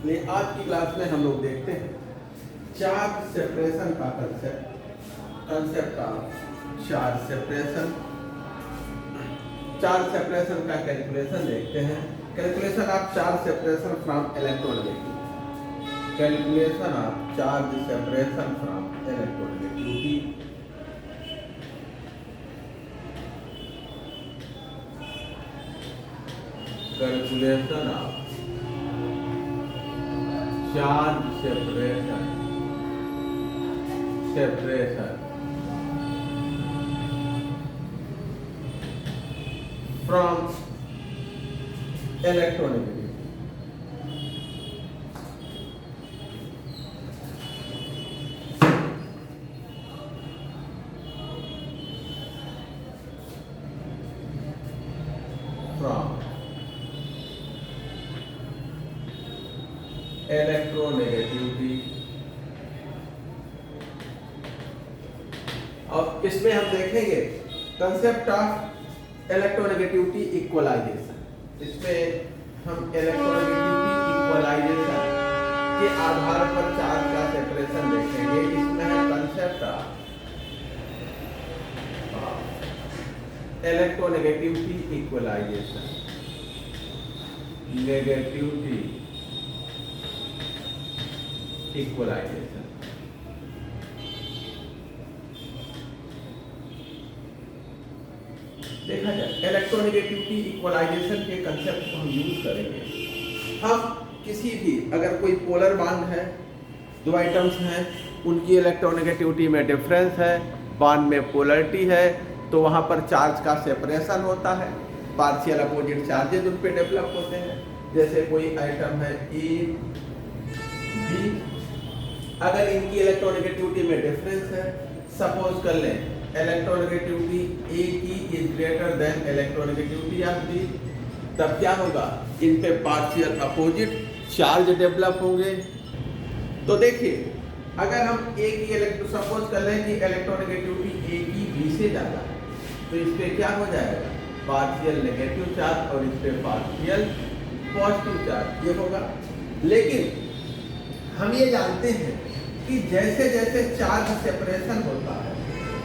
लिए आज की क्लास में हम लोग देखते हैं चार्ज सेपरेशन का concept of charge separation. Charge separation का कैलकुलेशन देखते हैं। Calculation of charge separation from electronegativity. Calculation of charge separation from electronegativity. Calculation of charge separation from electronegativity. From electronegativity। और इसमें हम देखेंगे कंसेप्ट ऑफ इलेक्ट्रोनेगेटिविटी इक्वलाइजेशन। इसमें हम electronegativity equalization के आधार पर चार्ज का सेपरेशन देखेंगे। इसमें है concept of electronegativity equalization. Negativity equalization. देखा जाए इलेक्ट्रोनेगेटिविटी इक्वलाइजेशन के कंसेप्ट को हम यूज करेंगे। हम किसी भी अगर कोई पोलर बॉन्ड है, दो आइटम्स हैं, उनकी इलेक्ट्रोनेगेटिविटी में डिफरेंस है, बॉन्ड में पोलरिटी है, तो वहां पर चार्ज का सेपरेशन होता है। पार्शियल अपोजिट चार्जेज उन पे डेवलप होते हैं। जैसे कोई आइटम है ए बी, अगर इनकी इलेक्ट्रोनेगेटिविटी में डिफरेंस है, सपोज कर लें इलेक्ट्रोनेगेटिविटी ए की is greater than electronegativity of B, तब क्या होगा, इन पे पार्शियल अपोजिट चार्ज डेवलप होंगे। तो देखिए अगर हम ए की सपोज कर लें कि इलेक्ट्रोनेगेटिविटी ए की बी से ज्यादा है, तो इस पे क्या हो जाएगा, पार्शियल नेगेटिव चार्ज और इस पे पार्शियल पॉजिटिव चार्ज ये होगा। लेकिन हम ये जानते हैं कि जैसे जैसे चार्ज सेपरेशन होता है,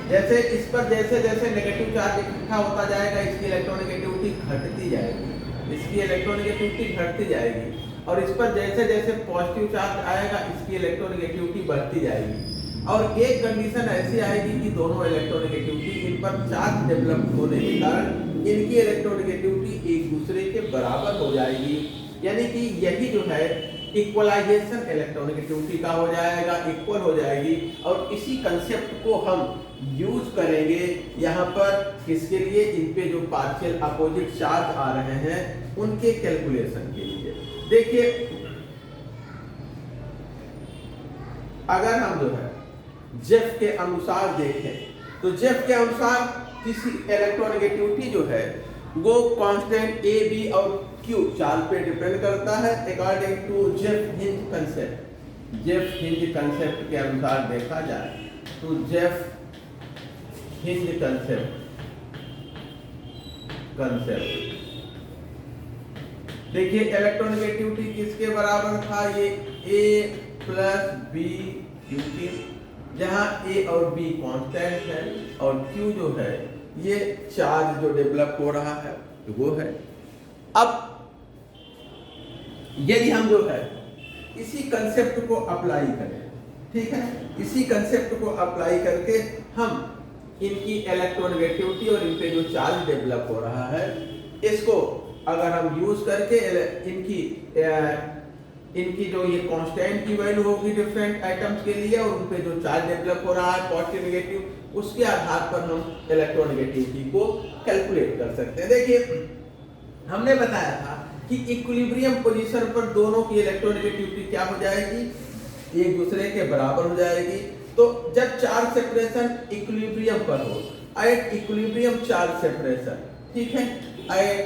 जैसे इस पर जैसे जैसे नेगेटिव चार्ज इकट्ठा होता जाएगा, इसकी इलेक्ट्रोनेगेटिविटी घटती जाएगी, इसकी इलेक्ट्रोनेगेटिविटी घटती जाएगी, और इस पर जैसे जैसे पॉजिटिव चार्ज आएगा, इसकी इलेक्ट्रोनेगेटिविटी बढ़ती जाएगी। और एक कंडीशन ऐसी आएगी कि दोनों इलेक्ट्रोनेगेटिविटी इन पर चार्ज डेवलप होने के कारण इनकी इलेक्ट्रोनेगेटिविटी एक दूसरे के बराबर हो जाएगी। यानी कि यही जो है इक्वलाइजेशन इलेक्ट्रोनेगेटिविटी का हो जाएगा, इक्वल हो जाएगी। और इसी कंसेप्ट को हम यूज करेंगे यहाँ पर किसके लिए, इन पे जो पार्शियल अपोजिट चार्ज आ रहे हैं उनके कैलकुलेशन के लिए। देखिए अगर हम जो है जेफ के अनुसार देखें तो जेफ के अनुसार किसी इलेक्ट्रोनेगेटिविटी जो है वो कांस्टेंट ए बी और क्यू चार्ज पे डिपेंड करता है according to Jaffe Hinze concept. Jaffe Hinze concept के अनुसार देखा जाए तो जेफ हिंज कंसेप्ट देखिए इलेक्ट्रोनेगेटिविटी किसके बराबर था, ये ए प्लस बी क्यू, जहां ए और बी कांस्टेंट है और क्यू जो है ये चार्ज जो डेवलप हो रहा है वो है। अब यदि हम जो है इसी कंसेप्ट को अप्लाई करें, ठीक है, इसी कंसेप्ट को अप्लाई करके हम इनकी इलेक्ट्रोनेगेटिविटी और इन पे जो चार्ज डेवलप हो रहा है इसको अगर हम यूज करके इनकी जो ये कांस्टेंट की वैल्यू होगी डिफरेंट आइटम्स के लिए और उन पे जो चार्ज डेवलप हो रहा है पॉजिटिव नेगेटिव, उसके आधार पर हम इलेक्ट्रोनेगेटिविटी को कैलकुलेट कर सकते हैं। देखिए हमने बताया था कि इक्विलिब्रियम पोजीशन पर दोनों की इलेक्ट्रोनेगेटिविटी क्या हो जाएगी, एक दूसरे के बराबर हो जाएगी। तो जब चार्ज सेपरेशन इक्विलिब्रियम पर हो, एट इक्विलिब्रियम चार्ज सेपरेशन, ठीक है, एट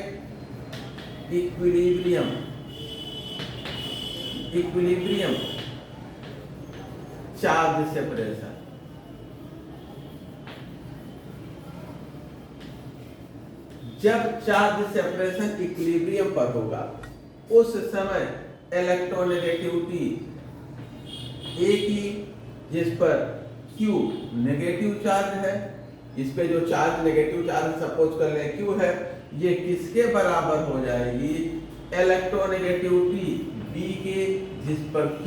इक्विलिब्रियम चार्ज सेपरेशन, जब चार्ज सेपरेशन इक्विलिब्रियम पर होगा उस समय इलेक्ट्रोनेगेटिविटी ए की, जिस पर Q नेगेटिव चार्ज है, इस पे जो चार्ज नेगेटिव चार्ज सपोज कर ले Q है, ये किसके बराबर हो जाएगी, इलेक्ट्रोनेगेटिविटी B के, जिस पर Q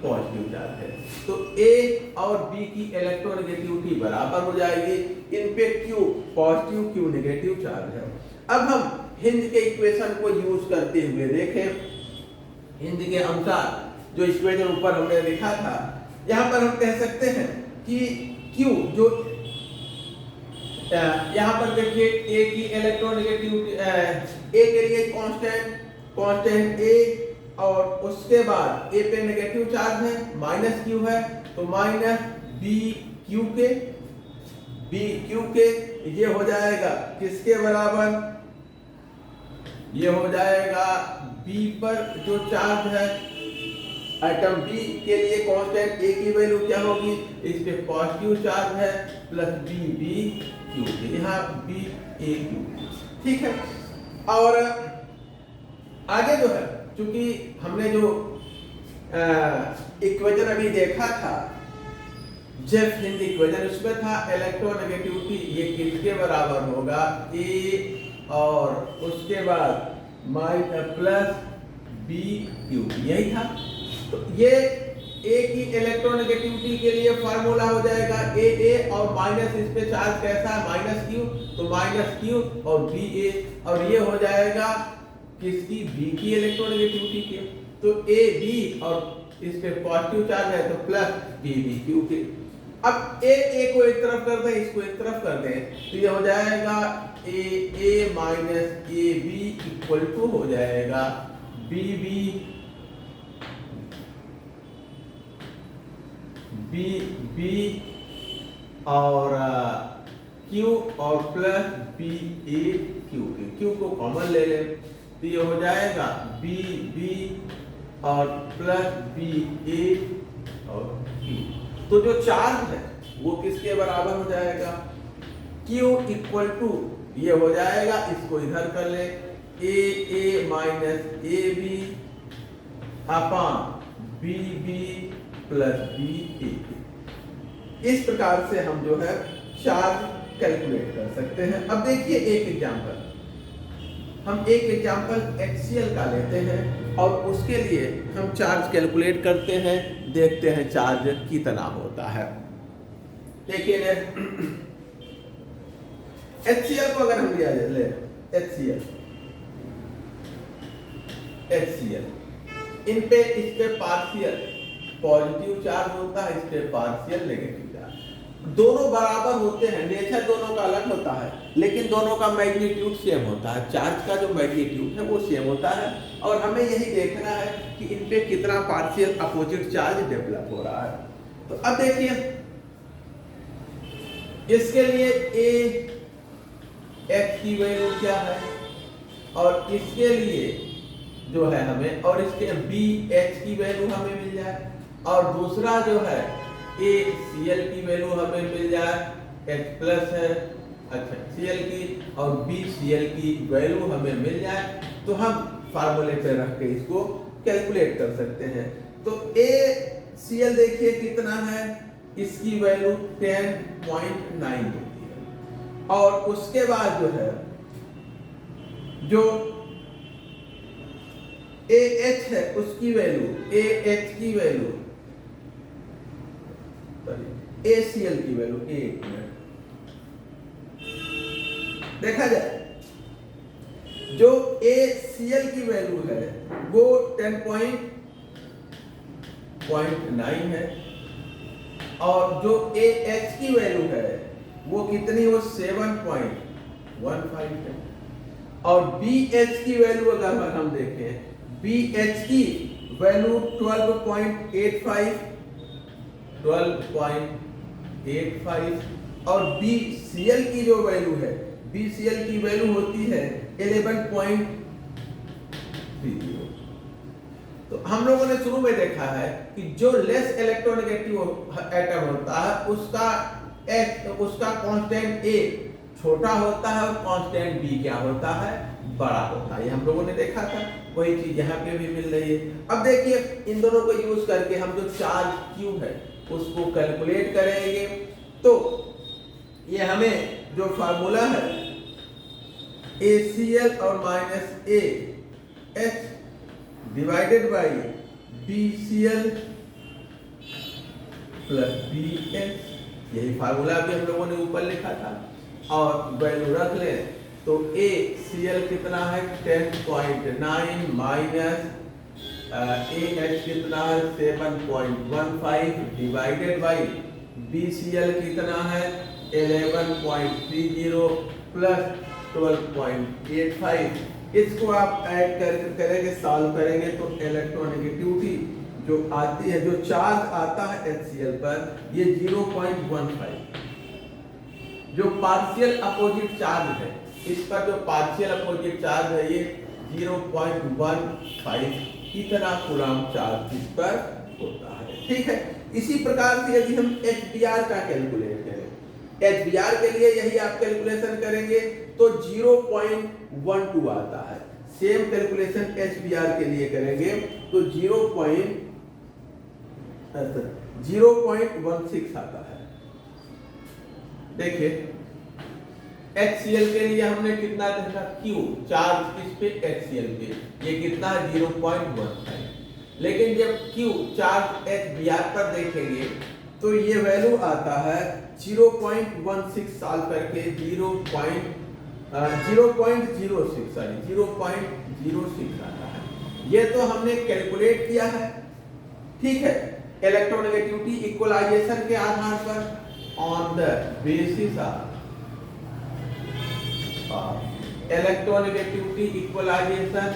पॉजिटिव चार्ज है। तो A और B की इलेक्ट्रोनेगेटिविटी बराबर हो जाएगी, इन पे Q positive Q negative charge है। अब हम हिंद के इक्वेशन को यूज करते हुए देखें। हिंद के अनुसार जो इक्वेशन ऊपर हमने लिखा था, यहाँ पर हम कह सकते हैं कि Q जो यहाँ पर देखिए A की इलेक्ट्रोनेगेटिविटी, A के लिए कांस्टेंट A, और उसके बाद A पे नेगेटिव चार्ज है, माइनस Q है, तो माइनस BQ के ये हो जाएगा किसके बराबर, ये हो जाएगा B पर जो चार्ज है, आइटम B के लिए कांस्टेंट A की वैल्यू क्या होगी, इस पे पॉजिटिव चार्ज है, प्लस BQ के, यहाँ BAQ, ठीक है। और आगे जो है, चूंकि हमने जो इक्वेशन अभी देखा था, जेफ हिंद इक्वेशन, उसमें था इलेक्ट्रोनेगेटिविटी ये किसके बराबर होगा, A और उसके बाद प्लस BQ, यही था। तो ये A की इलेक्ट्रोनेगेटिविटी के लिए फार्मूला हो जाएगा AA, और माइनस इस पे चार्ज कैसा है, माइनस Q, तो माइनस Q और BA, और ये हो जाएगा किसकी, B की इलेक्ट्रोनेगेटिविटी के, तो AB और इस पे पॉजिटिव चार्ज है तो प्लस BBQ के। अब A को एक तरफ कर दें, इसको एक तरफ कर दें, तो ये हो जाएगा AA minus AB equal to हो जाएगा BB और Q और प्लस BAQ के, Q को कॉमन ले लें, तो ये हो जाएगा BB और प्लस BA और Q। तो जो चार्ज है वो किसके बराबर हो जाएगा, Q इक्वल टू ये हो जाएगा, इसको इधर कर ले, AA minus AB upon BB plus BA। इस प्रकार से हम जो है चार्ज कैलकुलेट कर सकते हैं। अब देखिए एक एग्जांपल, हम एक एग्जांपल HCl का लेते हैं और उसके लिए हम चार्ज कैलकुलेट करते हैं, देखते हैं चार्ज कितना होता है। देखिए HCl को अगर हम लिया ले, HCl इन पे इस पे पार्शियल पॉजिटिव चार्ज होता है, इस पे पार्शियल नेगेटिव चार्ज, दोनों बराबर होते हैं, नेचर दोनों का अलग होता है, लेकिन दोनों का मैग्नीट्यूड सेम होता है, चार्ज का जो मैग्नीट्यूड है वो सेम होता है, और हमें यही देखना है कि इन पे कितना पार्शियल अपोजिट चार्ज डेवलप हो रहा है। तो अब देखिए इसके लिए H की वैल्यू क्या है, और इसके लिए जो है हमें, और इसके BH की वैल्यू हमें मिल जाए, और दूसरा जो है ACl की वैल्यू हमें मिल जाए, H प्लस है, अच्छा Cl की, और BCl की वैल्यू हमें मिल जाए, तो हम फार्मूले पे रख के इसको कैलकुलेट कर सकते हैं। तो ACl देखिए कितना है, इसकी वैल्यू 10.9 होती है, और उसके बाद जो है जो AH है उसकी वैल्यू, AH की वैल्यू, ACl की वैल्यू, एक मिनट देखा जाए, जो ACl की वैल्यू है वो 10.9 है, और जो AH की वैल्यू है वो कितनी, वो 7.15 है, और BH की वैल्यू अगर हम देखें, BH की वैल्यू 12.85, और BCl की जो वैल्यू है, BCl की वैल्यू होती है 11.30। तो हम लोगों ने शुरू में देखा है कि जो लेस इलेक्ट्रोनेगेटिव एटम होता है उसका कांस्टेंट A छोटा होता है और कांस्टेंट B क्या होता है, बड़ा होता है, ये हम लोगों ने देखा था। वही चीज यहाँ पे भी मिल रही है। अब देखिए इन दोनों को यूज करके हम जो चार्ज Q है उसको कैलकुलेट करेंगे। तो ये हमें जो फार्मूला है ACl और minus AH divided by BCl plus BH, यही फार्मूला भी हम लोगों ने ऊपर लिखा था और वैल्यू रख लें तो ACl कितना है 10.9 माइनस AH कितना है 7.15 डिवाइडेड बाई BCl कितना है 11.30 प्लस 12.85। इसको आप ऐड करेंगे सॉल्व करेंगे तो इलेक्ट्रोनेगेटिविटी जो आती है, जो चार्ज आता है HCl पर ये 0.15, जो पार्शियल अपोजिट चार्ज है इस पर जो पार्शियल अपोजिट चार्ज है ये 0.15 इतना कूलम्ब चार्ज इस पर होता है। ठीक है, इसी प्रकार से यदि हम HBr का कैलकुलेट करें, HBr के लिए यही आप कैलकुलेशन करेंगे तो 0.12 आता है। सेम कैलकुलेशन HBr के लिए करेंगे तो 0.16 आता है। देखिए HCl के लिए हमने कितना देखा Q चार्ज किस पे HCl पे, ये कितना है 0.15, लेकिन जब Q चार्ज HBr पर देखेंगे तो ये वैल्यू आता है 0.16 साल करके 0.06 आता है। ये तो हमने कैलकुलेट किया है। ठीक है, इलेक्ट्रोनेगेटिविटी इक्वलाइजेशन के आधार पर on the basis of electronegativity equalization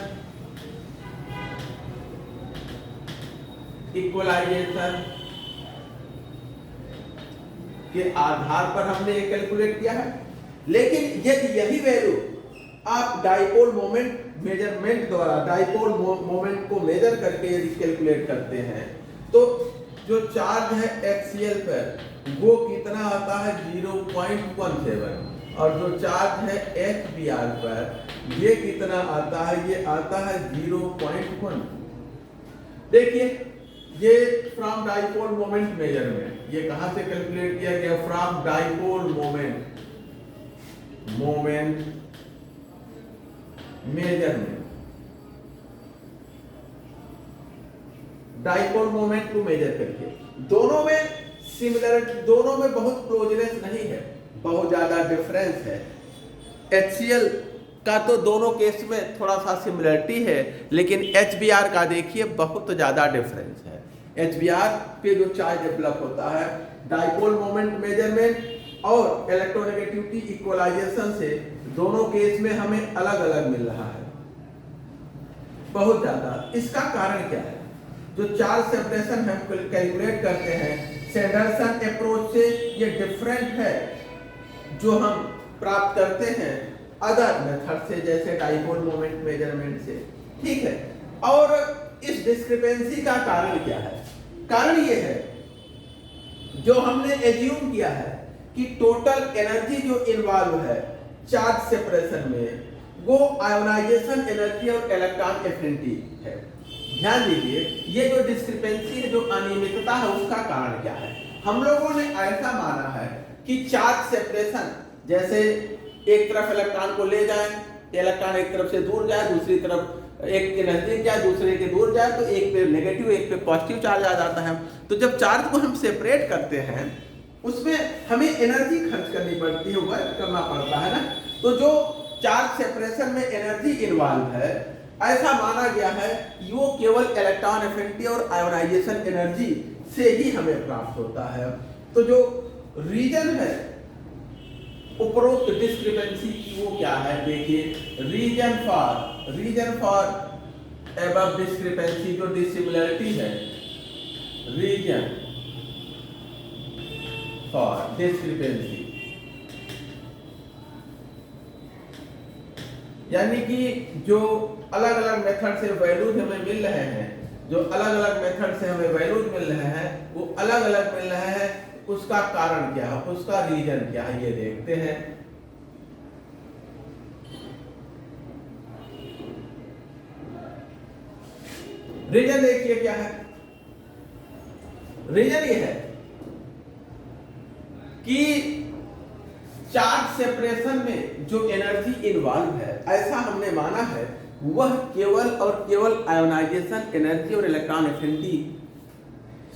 के आधार पर हमने ये कैलकुलेट किया है। लेकिन यदि यही वैल्यू आप डाइपोल मोमेंट मेजरमेंट द्वारा डाइपोल मोमेंट को मेजर करके यदि कैलकुलेट करते हैं तो जो चार्ज है HCl पर वो कितना आता है 0.17, और जो चार्ज है HBr पर ये कितना आता है, ये आता है 0.1। देखिए ये फ्रॉम डाइपोल मोमेंट मेजरमेंट, ये कहां से कैलकुलेट किया गया, from dipole moment measurement, dipole moment को मेजर करके। दोनों में सिमिलर, दोनों में बहुत क्लोजनेस नहीं है, बहुत ज्यादा डिफरेंस है। HCl का तो दोनों केस में थोड़ा सा सिमिलरिटी है, लेकिन HBr का देखिए बहुत ज्यादा डिफरेंस है। HBr पे जो चार्ज डेवलप होता है डाइपोल मोमेंट मेजरमेंट और इलेक्ट्रोनेगेटिविटी इक्वलाइजेशन से दोनों केस में हमें अलग अलग मिल रहा है बहुत ज्यादा। इसका कारण क्या है, जो चार्ज सेपरेशन हम कैलकुलेट करते हैं सैंडरसन अप्रोच से ये डिफरेंट है जो हम प्राप्त करते हैं अदर मेथड से, जैसे डाइपोल मोमेंट मेजरमेंट से। ठीक है, और इस डिस्क्रिपेंसी का कारण क्या है, कारण ये है जो हमने एज्यूम किया है कि टोटल एनर्जी जो इन्वॉल्व है चार्ज सेपरेशन में वो आयोनाइजेशन एनर्जी और इलेक्ट्रॉन एफिनिटी है। ध्यान दीजिए ये जो डिस्क्रिपेंसी है, जो अनियमितता है, उसका कारण क्या है। हम लोगों ने ऐसा माना है कि चार्ज सेपरेशन जैसे एक तरफ इलेक्ट्रॉन को ले जाए, इलेक्ट्रॉन एक तरफ से दूर जाए, दूसरी तरफ एक के नजदीक जाए, दूसरे के दूर जाए, तो एक पे नेगेटिव एक पे पॉजिटिव चार्ज आ जाता है। तो जब चार्ज को हम सेपरेट करते हैं उसमें हमें एनर्जी खर्च करनी पड़ती है, वर्क करना पड़ता है ना। तो जो चार्ज सेपरेशन में एनर्जी इन्वॉल्व है, ऐसा माना गया है कि वो केवल इलेक्ट्रॉन एफिनिटी और आयोनाइजेशन एनर्जी से ही हमें प्राप्त होता है। तो जो रीजन है उपरोक्त डिस्क्रिपेंसी की वो क्या है, देखिए रीजन फॉर अबव डिस्क्रिपेंसी, जो डिसिमिलरिटी है, रीजन फॉर डिस्क्रिपेंसी, यानी कि जो अलग अलग मेथड से वैल्यूज हमें मिल रहे हैं, जो अलग अलग मेथड से हमें वैल्यूज मिल रहे हैं वो अलग अलग मिल रहे हैं, उसका कारण क्या है, उसका रीजन क्या है, ये देखते हैं। रीजन देखिए क्या है, रीजन ये है कि चार्ज सेपरेशन में जो एनर्जी इन्वॉल्व है, ऐसा हमने माना है, वह केवल और केवल आयोनाइजेशन एनर्जी और इलेक्ट्रॉन एफिनिटी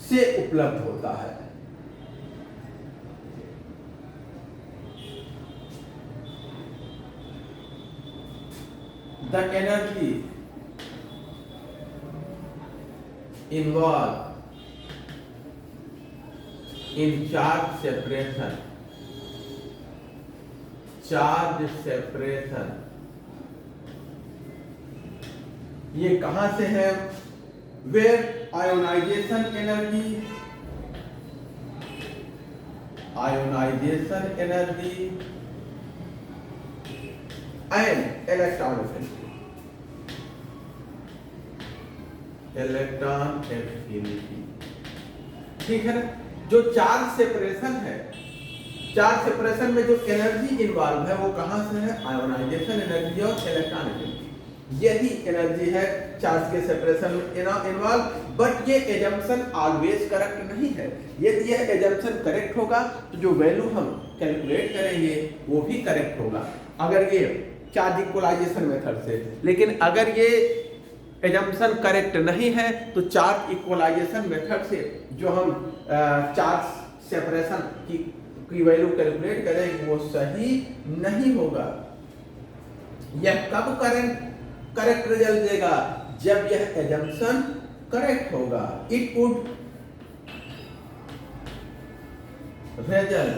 से उपलब्ध होता है। The energy involve in charge separation, charge separation, ये कहां से है? Where ionization energy, ionization energy and electron affinity, electron affinity, ठीक है ना। जो चार्ज सेपरेशन है, चार्ज सेपरेशन में जो एनर्जी इन्वॉल्व है वो कहां से है? आयोनाइजेशन एनर्जी और इलेक्ट्रॉन एफिनिटी, यही एनर्जी है चार्ज के सेपरेशन में इन्वॉल्व। बट ये एजम्पशन ऑलवेज करेक्ट नहीं है। यदि यह एजम्पशन करेक्ट होगा तो जो वैल्यू हम कैलकुलेट करेंगे वो भी करेक्ट होगा, अगर ये चार्ज इक्वलाइजेशन मेथड से। लेकिन अगर ये एजम्पशन करेक्ट नहीं है तो चार्ज इक्वलाइजेशन मेथड से जो हम चार्ज सेपरेशन की वैल्यू कैलकुलेट करेंगे वो सही नहीं होगा। यह कब करेक्ट रिजल्ट देगा? जब यह एजम्पशन करेक्ट होगा। It would result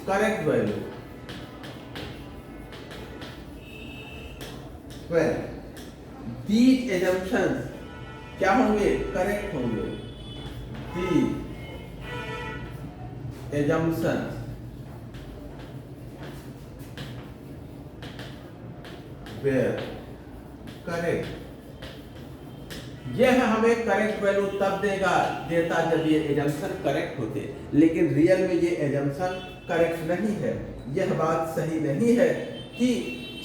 correct value when these assumptions क्या होंगे? करेक्ट होंगे। These assumptions were correct, यह हमें करेक्ट वैल्यू तब देता जब ये एजम्पशन करेक्ट होते, लेकिन रियल में ये एजम्पशन करेक्ट नहीं है। यह बात सही नहीं है कि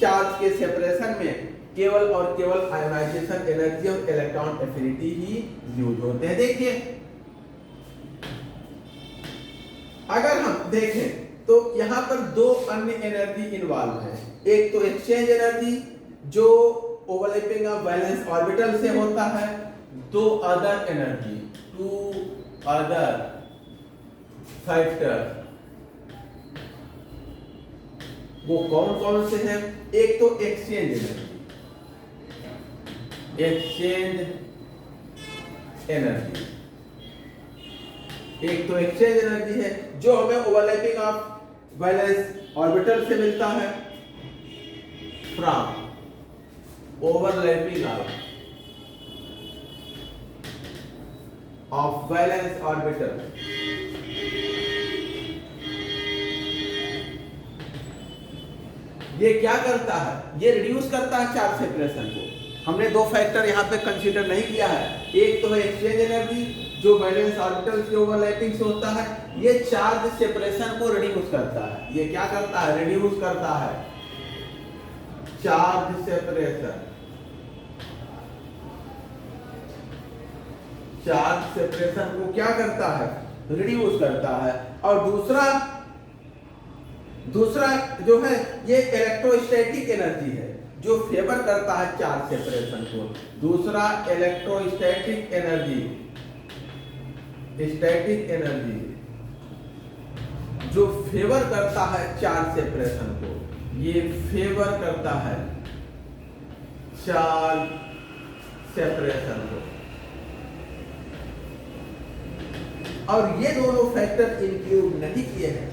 चार्ज के सेपरेशन में केवल और केवल आयोनाइजेशन एनर्जी और इलेक्ट्रॉन एफिनिटी ही यूज होते हैं। देखिए अगर हम देखें तो यहां पर दो अन्य एनर्जी इन्वॉल्व है। एक तो एक्सचेंज एनर्जी जो ओवरलैपिंग ऑफ वैलेंस ऑर्बिटल से होता है, दो other energy, two other factor, वो कौन कौन से हैं? एक तो एक्सचेंज एनर्जी, एक्सचेंज एनर्जी, एक तो एक्सचेंज एनर्जी है जो हमें ओवरलैपिंग ऑफ वैलेंस ऑर्बिटल से मिलता है, from overlapping of valence orbital. ये क्या करता है? ये रिड्यूस करता है चार्ज सेपरेशन को। हमने दो फैक्टर यहाँ पे कंसीडर नहीं किया है। एक तो है एक्सचेंज एनर्जी जो वैलेंस ऑर्बिटल के ओवरलैपिंग से होता है, ये चार्ज सेपरेशन को रिड्यूस करता है। ये क्या करता है? रिड्यूस करता है चार्ज सेपरेशन, चार्ज सेपरेशन को क्या करता है? रिड्यूस करता है। और दूसरा जो है ये इलेक्ट्रोस्टैटिक एनर्जी है जो फेवर करता है चार्ज सेपरेशन को। दूसरा इलेक्ट्रोस्टैटिक एनर्जी, स्टैटिक एनर्जी जो फेवर करता है चार्ज सेपरेशन को, ये फेवर करता है चार्ज सेपरेशन को। और ये दोनों फैक्टर इंक्लूड नहीं किए हैं,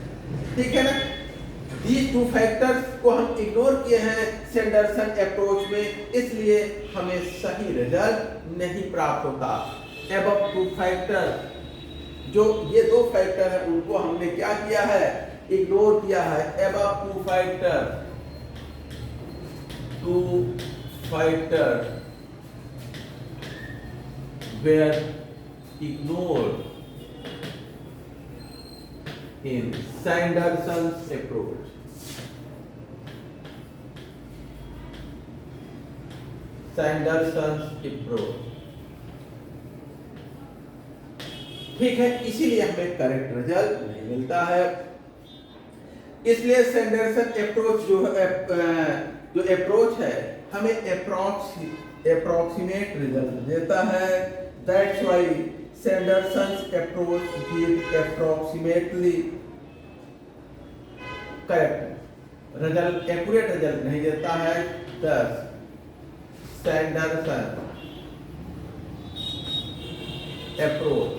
ठीक है ना। These two factors को हम इग्नोर किए हैं सैंडरसन अप्रोच में, इसलिए हमें सही रिजल्ट नहीं प्राप्त होता। एबव टू फैक्टर, जो ये दो फैक्टर है उनको हमने क्या किया है? इग्नोर किया है। Above two factor were ignored in Sanderson's approach. Sanderson's approach. ठीक है, इसीलिए हमें करेक्ट रिजल्ट नहीं मिलता है। इसलिए सैंडरसन अप्रोच जो अप्रोच है हमें अप्रोक्सीमेट रिजल्ट देता है। That's why Sanderson's approach give approximately correct result, accurate result नहीं देता है। दस सैंडरसन अप्रोच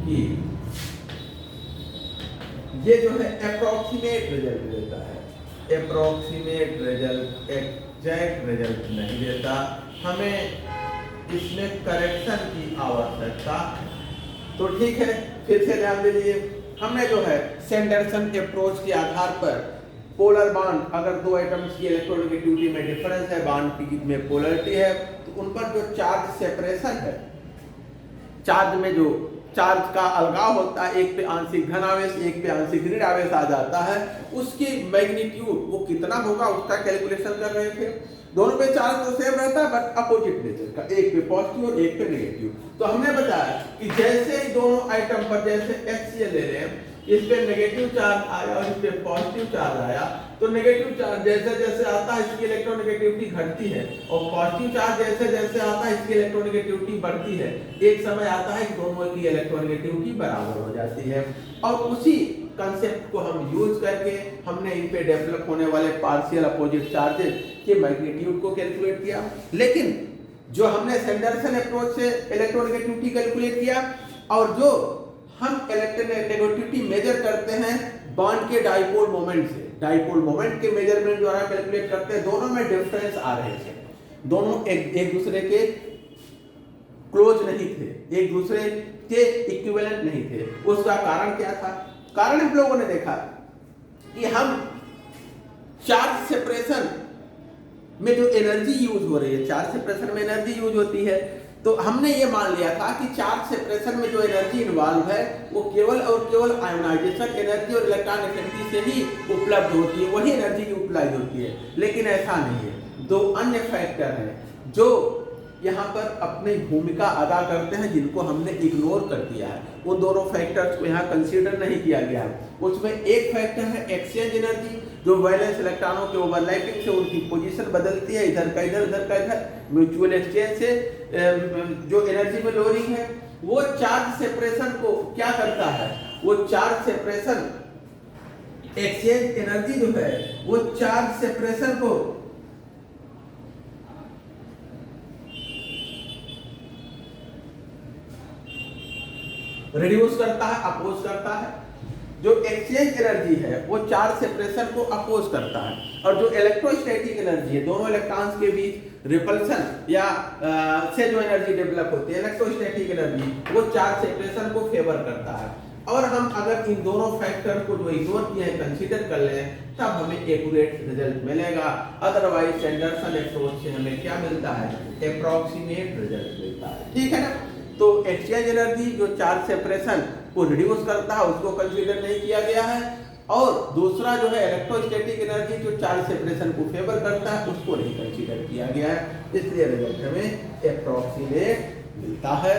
की ये जो है अप्रोक्सीमेट रिजल्ट देता है, अप्रोक्सीमेट रिजल्ट, एग्जैक्ट रिजल्ट नहीं देता। हमें इसमें करेक्शन की आवश्यकता। तो ठीक है, फिर से ध्यान दीजिए, हमने जो है सैंडरसन अप्रोच के आधार पर पोलर बॉन्ड, अगर दो एटम्स की इलेक्ट्रोनेगेटिविटी में डिफरेंस है, बॉन्ड की में पोलरिटी है, तो उन पर जो चार्ज सेपरेशन है, चार्ज में जो चार्ज का अलगाव होता है, एक पे आंशिक धन आवेश एक पे आंशिक ऋण आवेश आ जाता है, उसकी मैग्नीट्यूड वो कितना होगा उसका कैलकुलेशन कर रहे थे। दोनों पे चार्ज तो सेम रहता है बट अपोजिट नेचर का, एक पे पॉजिटिव और एक पे नेगेटिव। तो हमने बताया कि जैसे ही दोनों आइटम पर, जैसे HCl ले रहे हैं, इस पे नेगेटिव चार्ज आया और इस पे पॉजिटिव चार्ज आया, तो नेगेटिव चार्ज जैसे जैसे आता है इसकी इलेक्ट्रोनेगेटिविटी घटती है, और पॉजिटिव चार्ज जैसे जैसे आता है इसकी इलेक्ट्रोनेगेटिविटी बढ़ती है। एक समय आता है कि दोनों की इलेक्ट्रोनेगेटिविटी बराबर हो जाती है, और उसी कंसेप्ट को हम यूज करके हमने इन पे डेवलप होने वाले पार्शियल अपोजिट चार्जेस के मैग्नीट्यूड को कैलकुलेट किया। लेकिन जो हमने सैंडरसन अप्रोच से इलेक्ट्रोनेगेटिविटी कैलकुलेट किया, और जो हम इलेक्ट्रोनेगेटिविटी मेजर करते हैं बॉन्ड के डाइपोल मोमेंट से, डाइपोल मोमेंट के मेजरमेंट द्वारा कैलकुलेट करते हैं, दोनों में डिफरेंस आ रहे थे, दोनों एक दूसरे के क्लोज नहीं थे, एक दूसरे के इक्विवेलेंट नहीं थे। उसका कारण क्या था? कारण हम लोगों ने देखा कि हम चार्ज सेपरेशन में जो एनर्जी यूज हो रही है, चार्ज सेपरेशन में एनर्जी यूज होती है, तो हमने ये मान लिया था कि चार्ज सेपरेशन में जो एनर्जी इन्वॉल्व है वो केवल और केवल आयोनाइजेशन एनर्जी और इलेक्ट्रॉन एफिनिटी से ही उपलब्ध होती है, वही एनर्जी यूटिलाइज होती है। लेकिन ऐसा नहीं है, दो अन्य फैक्टर हैं जो यहाँ पर अपनी भूमिका अदा करते हैं, जिनको हमने इग्नोर कर दिया है। वो दोनों फैक्टर्स को यहाँ कंसीडर नहीं किया गया है। उसमें एक फैक्टर है एक्सचेंज एनर्जी, जो वैलेंस इलेक्ट्रॉनों के ओवरलैपिंग से उनकी पोजीशन बदलती है, इधर का इधर उधर का इधर, म्यूचुअल एक्सचेंज से जो एनर्जी में लोअरिंग है। वो चार्ज सेपरेशन को क्या करता है, वो चार्ज सेपरेशन एक्सचेंज एनर्जी जो है वो चार्ज सेपरेशन को रिड्यूस करता है, अपोज करता है। जो एक्सचेंज एनर्जी है वो चार्ज सेपरेशन को अपोज करता है, और जो इलेक्ट्रोस्टैटिक एनर्जी है, दोनों इलेक्ट्रॉन्स के बीच रिपल्सन या से जो एनर्जी डेवलप होती है, इलेक्ट्रोस्टैटिक एनर्जी, वो चार्ज सेपरेशन को फेवर करता है। और हम अगर इन दोनों फैक्टर को जो इग्नोर किए हैं कंसीडर कर लें, तब हमें एक्यूरेट रिजल्ट मिलेगा। अदरवाइज सैंडरसन अप्रोच से हमें क्या मिलता है, अप्रॉक्सीमेट रिजल्ट मिलता है। ठीक है ना? तो एक्सचेंज एनर्जी जो चार्ज सेपरेशन को रिड्यूस करता है उसको कंसीडर नहीं किया गया है, और दूसरा जो है इलेक्ट्रोस्टैटिक एनर्जी जो चार्ज सेपरेशन को फेवर करता है उसको नहीं कंसीडर किया गया है। इसलिए रिजल्ट हमें अप्रॉक्सीमेट मिलता है।